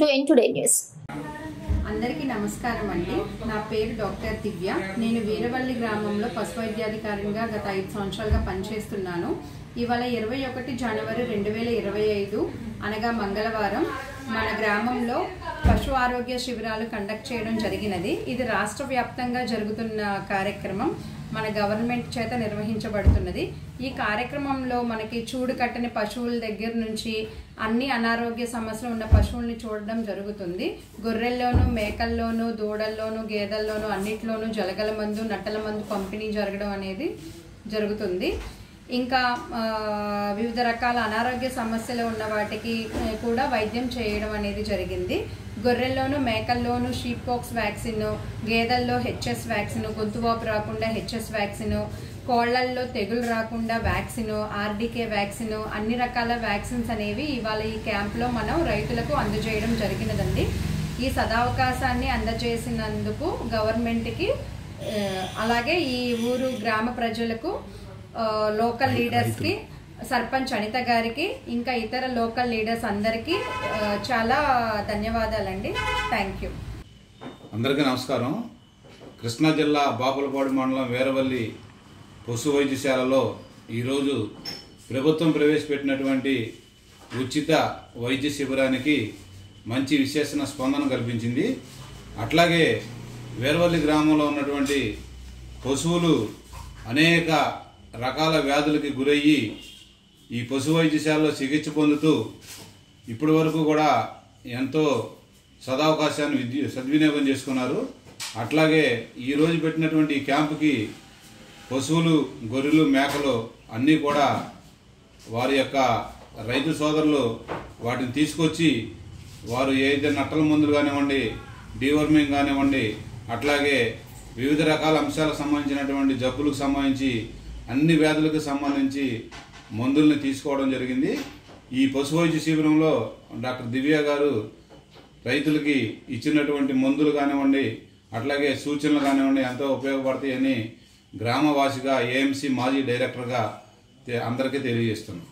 to N Today News. అందరికీ నమస్కారం అండి. నా పేరు డాక్టర్ దివ్య. నేను వీరవల్లి గ్రామంలో పశు వైద్యాధికారిగా గత 5 సంవత్సరాలుగా పనిచేస్తున్నాను. ఇవాళ 21 జనవరి 2025 అనగా మంగళవారం మన గ్రామంలో పశు ఆరోగ్య శిబిరాలు కండక్ట్ చేయడం జరిగినది. ఇది రాష్ట్ర వ్యాప్తంగా జరుగుతున్న కార్యక్రమం. మన గవర్నమెంట్ చేత నిర్వహించబడుతున్నది. ఈ కార్యక్రమంలో మనకి చూడు కట్టని పశువుల దగ్గర నుంచి అన్ని అనారోగ్య సమస్యలు ఉన్న పశువుల్ని చూడడం జరుగుతుంది. గొర్రెల్లోనూ, మేకల్లోనూ, దూడల్లోనూ, గేదెల్లోనూ అన్నిట్లోనూ జలగల మందు, నట్టల మందు పంపిణీ జరగడం అనేది జరుగుతుంది. ఇంకా వివిధ రకాల అనారోగ్య సమస్యలు ఉన్న వాటికి కూడా వైద్యం చేయడం అనేది జరిగింది. గొర్రెల్లోనూ, మేకల్లోనూ షీప్ పాక్స్ వ్యాక్సిన్, గేదెల్లో హెచ్ఎస్ వ్యాక్సిన్, గొంతువాపు రాకుండా హెచ్ఎస్ వ్యాక్సిన్, కోళ్లల్లో తెగులు రాకుండా వ్యాక్సిన్, ఆర్డీకే వ్యాక్సిన్, అన్ని రకాల వ్యాక్సిన్స్ అనేవి ఇవాళ ఈ క్యాంప్లో మనం రైతులకు అందజేయడం జరిగినదండి. ఈ సదావకాశాన్ని అందజేసినందుకు గవర్నమెంట్కి, అలాగే ఈ ఊరు గ్రామ ప్రజలకు, లోకల్ లీడర్స్కి, సర్పంచ్ అనిత గారికి, ఇంకా ఇతర లోకల్ లీడర్స్ అందరికీ చాలా ధన్యవాదాలండి. Thank you. అందరికీ నమస్కారం. కృష్ణా జిల్లా బాపులపాడు మండలం వీరవల్లి పశు వైద్యశాలలో ఈరోజు ప్రభుత్వం ప్రవేశపెట్టినటువంటి ఉచిత వైద్య శిబిరానికి మంచి విశేషణ స్పందన కల్పించింది. అట్లాగే వీరవల్లి గ్రామంలో ఉన్నటువంటి పశువులు అనేక రకాల వ్యాధులకి గురయ్యి ఈ పశు వైద్యశాలలో చికిత్స పొందుతూ ఇప్పటి వరకు కూడా ఎంతో సదవకాశాన్ని సద్వినియోగం చేసుకున్నారు. అట్లాగే ఈరోజు పెట్టినటువంటి ఈ క్యాంపుకి పశువులు, గొర్రెలు, మేకలు అన్నీ కూడా వారి యొక్క రైతు సోదరులు వాటిని తీసుకొచ్చి వారు ఏదైతే నట్టల మందులు కానివ్వండి, డీవర్మింగ్ కానివ్వండి, అట్లాగే వివిధ రకాల అంశాలకు సంబంధించినటువంటి జబ్బులకు సంబంధించి అన్ని వ్యాధులకు సంబంధించి మందుల్ని తీసుకోవడం జరిగింది. ఈ పశు వైద్య శిబిరంలో డాక్టర్ దివ్య గారు రైతులకి ఇచ్చినటువంటి మందులు కానివ్వండి, అట్లాగే సూచనలు కానివ్వండి ఎంతో ఉపయోగపడతాయని గ్రామవాసిగా, ఏఎంసీ మాజీ డైరెక్టర్గా అందరికీ తెలియజేస్తున్నాం.